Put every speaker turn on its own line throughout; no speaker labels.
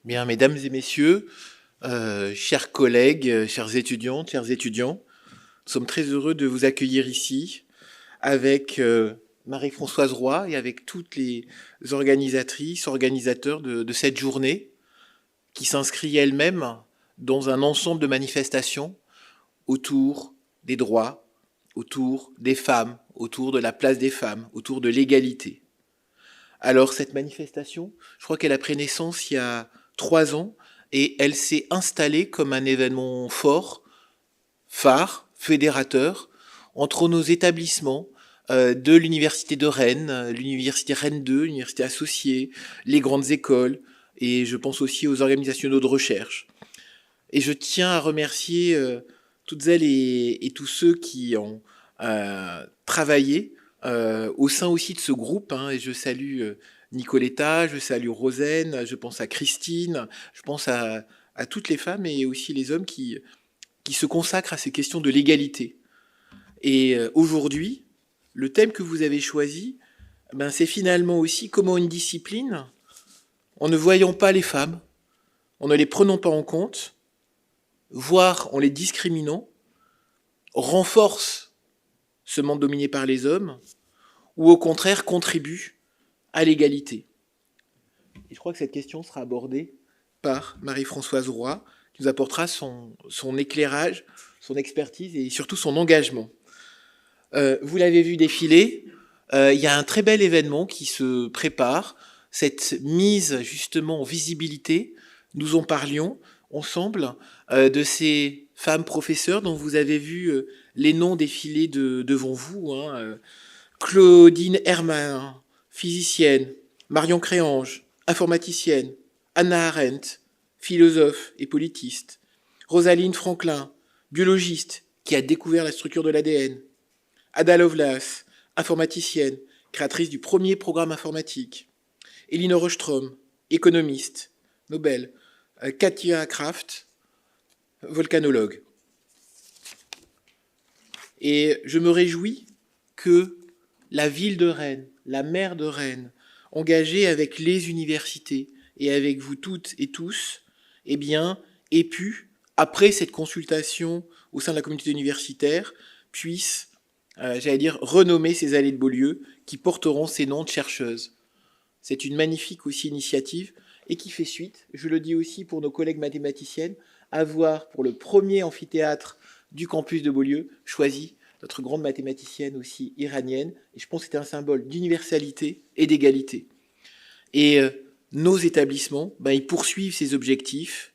Bien, mesdames et messieurs, chers collègues, chères étudiantes, chers étudiants, nous sommes très heureux de vous accueillir ici avec Marie-Françoise Roy et avec toutes les organisatrices, organisateurs de cette journée qui s'inscrit elle-même dans un ensemble de manifestations autour des droits, autour des femmes, autour de la place des femmes, autour de l'égalité. Alors cette manifestation, je crois qu'elle a pris naissance il y a 3 ans et elle s'est installée comme un événement fort, phare, fédérateur entre nos établissements de l'université de Rennes, l'université Rennes 2, l'université associée, les grandes écoles et je pense aussi aux organisations de recherche. Et je tiens à remercier toutes elles et tous ceux qui ont travaillé au sein aussi de ce groupe. Hein, et je salue Nicoletta, je salue Rosen, je pense à Christine, je pense à toutes les femmes et aussi les hommes qui se consacrent à ces questions de l'égalité. Et aujourd'hui, le thème que vous avez choisi, ben, c'est finalement aussi comment une discipline, en ne voyant pas les femmes, en ne les prenant pas en compte, voire en les discriminant, renforce ce monde dominé par les hommes, ou au contraire contribue à l'égalité. Et je crois que cette question sera abordée par Marie-Françoise Roy, qui nous apportera son éclairage, son expertise et surtout son engagement. Vous l'avez vu défiler, il y a un très bel événement qui se prépare, cette mise justement en visibilité. Nous en parlions ensemble de ces femmes professeurs dont vous avez vu les noms défiler devant vous. Hein. Claudine Hermann, physicienne, Marion Créange, informaticienne, Hannah Arendt, philosophe et politiste, Rosalind Franklin, biologiste qui a découvert la structure de l'ADN, Ada Lovelace, informaticienne, créatrice du premier programme informatique, Elinor Ostrom, économiste, Nobel, Katia Kraft, volcanologue. Et je me réjouis que la ville de Rennes, la maire de Rennes, engagée avec les universités et avec vous toutes et tous, eh bien, ait pu, après cette consultation au sein de la communauté universitaire, puisse, j'allais dire, renommer ces allées de Beaulieu qui porteront ces noms de chercheuses. C'est une magnifique aussi initiative et qui fait suite, je le dis aussi pour nos collègues mathématiciennes, à voir pour le premier amphithéâtre du campus de Beaulieu choisi notre grande mathématicienne aussi iranienne, et je pense que c'était un symbole d'universalité et d'égalité. Et nos établissements, ben, ils poursuivent ces objectifs,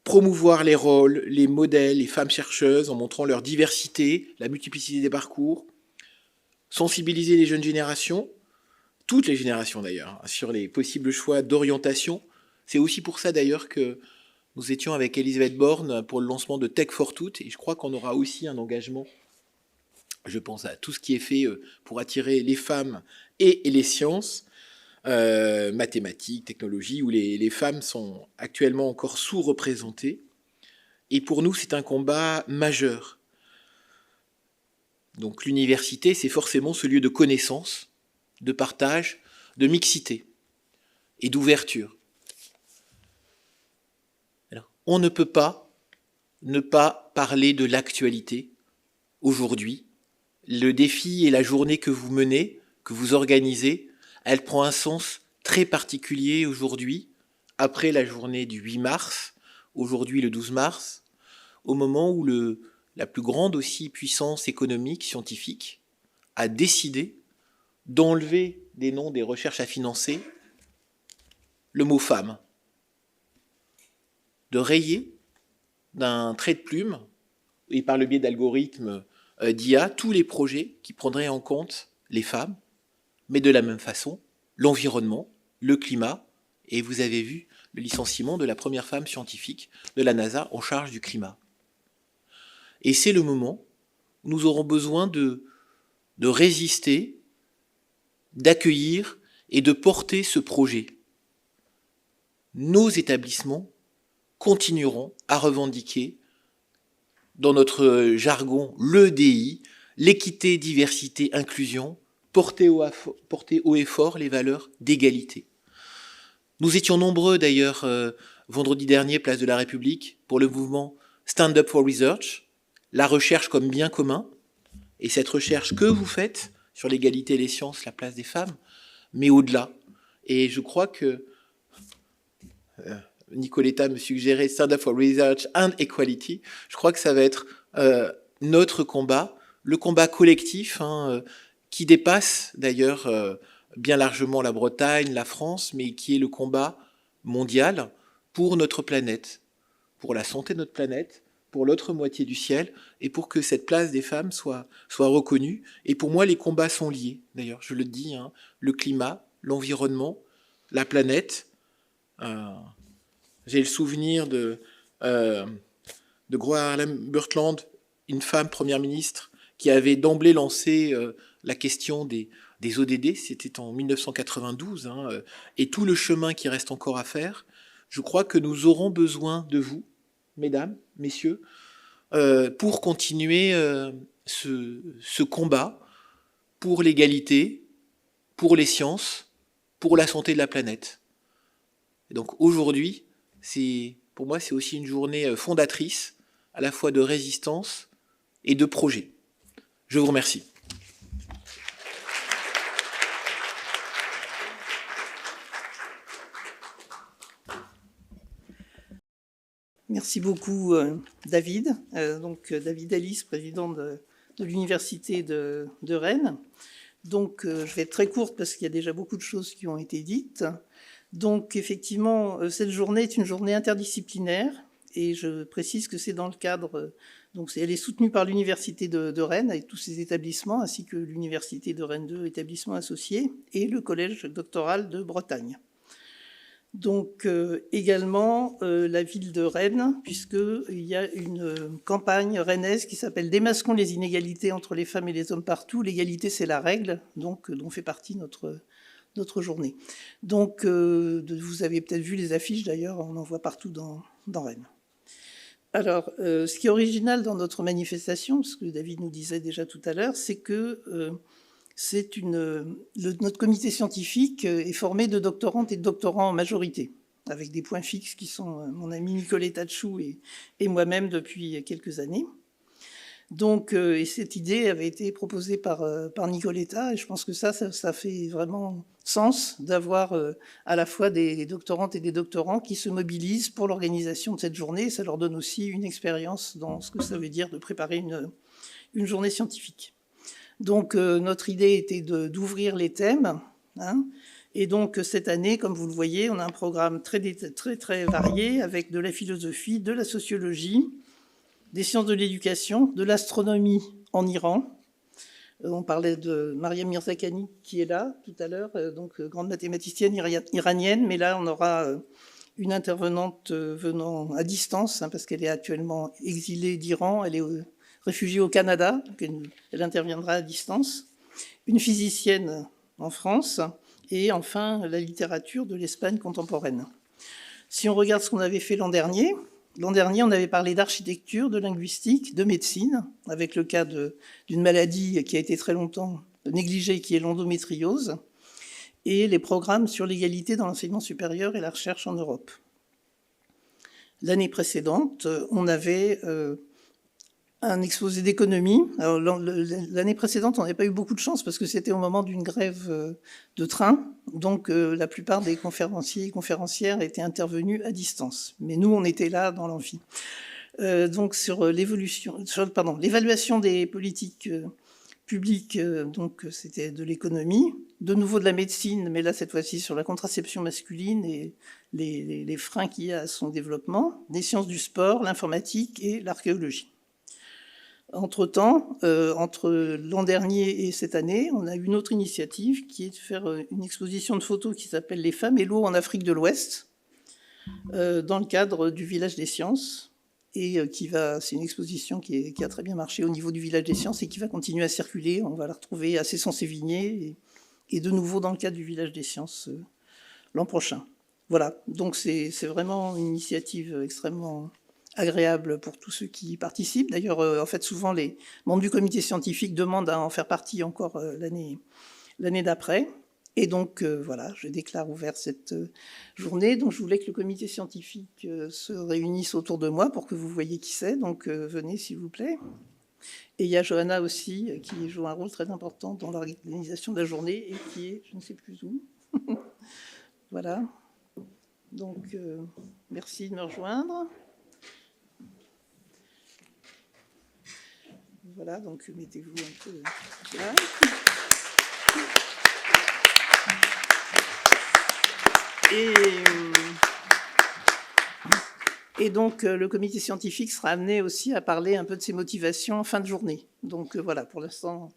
promouvoir les rôles, les modèles, les femmes chercheuses en montrant leur diversité, la multiplicité des parcours, sensibiliser les jeunes générations, toutes les générations d'ailleurs, sur les possibles choix d'orientation. C'est aussi pour ça d'ailleurs que nous étions avec Elisabeth Borne pour le lancement de Tech for Toutes, et je crois qu'on aura aussi un engagement. Je pense à tout ce qui est fait pour attirer les femmes et les sciences, mathématiques, technologies, où les femmes sont actuellement encore sous-représentées. Et pour nous, c'est un combat majeur. Donc l'université, c'est forcément ce lieu de connaissance, de partage, de mixité et d'ouverture. Alors, on ne peut pas ne pas parler de l'actualité aujourd'hui. Le défi et la journée que vous menez, que vous organisez, elle prend un sens très particulier aujourd'hui, après la journée du 8 mars, aujourd'hui le 12 mars, au moment où la plus grande aussi puissance économique, scientifique, a décidé d'enlever des noms des recherches à financer le mot femme, de rayer d'un trait de plume, et par le biais d'algorithmes d'IA, tous les projets qui prendraient en compte les femmes, mais de la même façon, l'environnement, le climat, et vous avez vu le licenciement de la première femme scientifique de la NASA en charge du climat. Et c'est le moment où nous aurons besoin de résister, d'accueillir et de porter ce projet. Nos établissements continueront à revendiquer, dans notre jargon, l'EDI, l'équité, diversité, inclusion, porter haut et fort les valeurs d'égalité. Nous étions nombreux d'ailleurs vendredi dernier, place de la République, pour le mouvement Stand Up for Research, la recherche comme bien commun, et cette recherche que vous faites sur l'égalité et les sciences, la place des femmes, mais au-delà. Et je crois que Nicoletta me suggérait Stand Up for Research and Equality. Je crois que ça va être notre combat, le combat collectif, qui dépasse d'ailleurs bien largement la Bretagne, la France, mais qui est le combat mondial pour notre planète, pour la santé de notre planète, pour l'autre moitié du ciel, et pour que cette place des femmes soit reconnue. Et pour moi, les combats sont liés, d'ailleurs, je le dis, le climat, l'environnement, la planète. J'ai le souvenir de Gro Harlem Brundtland, une femme première ministre, qui avait d'emblée lancé la question des ODD, c'était en 1992, et tout le chemin qui reste encore à faire. Je crois que nous aurons besoin de vous, mesdames, messieurs, pour continuer ce combat pour l'égalité, pour les sciences, pour la santé de la planète. Et donc aujourd'hui, pour moi, c'est aussi une journée fondatrice, à la fois de résistance et de projet. Je vous remercie.
Merci beaucoup, David. David Ellis, président de l'Université de Rennes. Donc, je vais être très courte parce qu'il y a déjà beaucoup de choses qui ont été dites. Donc, effectivement, cette journée est une journée interdisciplinaire et je précise que c'est dans le cadre... elle est soutenue par l'Université de Rennes avec tous ses établissements, ainsi que l'Université de Rennes 2, établissements associés, et le Collège doctoral de Bretagne. Donc, également, la ville de Rennes, puisqu'il y a une campagne rennaise qui s'appelle « Démasquons les inégalités entre les femmes et les hommes partout. L'égalité, c'est la règle », donc, dont fait partie notre journée. Donc, vous avez peut-être vu les affiches, d'ailleurs, on en voit partout dans Rennes. Alors, ce qui est original dans notre manifestation, ce que David nous disait déjà tout à l'heure, c'est que notre comité scientifique est formé de doctorantes et de doctorants en majorité, avec des points fixes qui sont mon ami Nicoletta Tchou et moi-même depuis quelques années. Donc, et cette idée avait été proposée par Nicoletta, et je pense que ça fait vraiment sens d'avoir à la fois des doctorantes et des doctorants qui se mobilisent pour l'organisation de cette journée. Ça leur donne aussi une expérience dans ce que ça veut dire de préparer une journée scientifique. Donc, notre idée était d'ouvrir les thèmes. Et donc, cette année, comme vous le voyez, on a un programme très, très, très varié avec de la philosophie, de la sociologie, des sciences de l'éducation, de l'astronomie en Iran. On parlait de Mariam Mirzakhani qui est là tout à l'heure, donc grande mathématicienne iranienne, mais là, on aura une intervenante venant à distance, parce qu'elle est actuellement exilée d'Iran, elle est réfugiée au Canada, donc elle interviendra à distance, une physicienne en France, et enfin la littérature de l'Espagne contemporaine. Si on regarde ce qu'on avait fait l'an dernier, on avait parlé d'architecture, de linguistique, de médecine, avec le cas d'une maladie qui a été très longtemps négligée, qui est l'endométriose, et les programmes sur l'égalité dans l'enseignement supérieur et la recherche en Europe. L'année précédente, on avait un exposé d'économie. L'année précédente, on n'avait pas eu beaucoup de chance parce que c'était au moment d'une grève de train. Donc, la plupart des conférenciers et conférencières étaient intervenus à distance. Mais nous, on était là dans l'amphi. Donc, sur l'évaluation des politiques publiques, donc c'était de l'économie, de nouveau de la médecine, mais là, cette fois-ci, sur la contraception masculine et les freins qu'il y a à son développement, des sciences du sport, l'informatique et l'archéologie. Entre-temps, entre l'an dernier et cette année, on a une autre initiative qui est de faire une exposition de photos qui s'appelle « Les femmes et l'eau en Afrique de l'Ouest » dans le cadre du Village des Sciences. Et c'est une exposition qui a très bien marché au niveau du Village des Sciences et qui va continuer à circuler. On va la retrouver à Cesson-Sévigné et de nouveau dans le cadre du Village des Sciences l'an prochain. Voilà, donc c'est vraiment une initiative extrêmement agréable pour tous ceux qui y participent. D'ailleurs, en fait, souvent, les membres du comité scientifique demandent à en faire partie encore l'année d'après. Et donc, voilà, je déclare ouverte cette journée. Donc, je voulais que le comité scientifique se réunisse autour de moi pour que vous voyez qui c'est. Donc, venez, s'il vous plaît. Et il y a Johanna aussi, qui joue un rôle très important dans l'organisation de la journée et qui est, je ne sais plus où. Voilà. Donc, merci de me rejoindre. Voilà, donc mettez-vous un peu là. Et donc, le comité scientifique sera amené aussi à parler un peu de ses motivations en fin de journée. Donc, voilà, pour l'instant,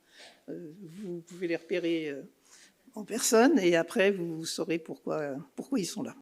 vous pouvez les repérer en personne et après, vous saurez pourquoi ils sont là.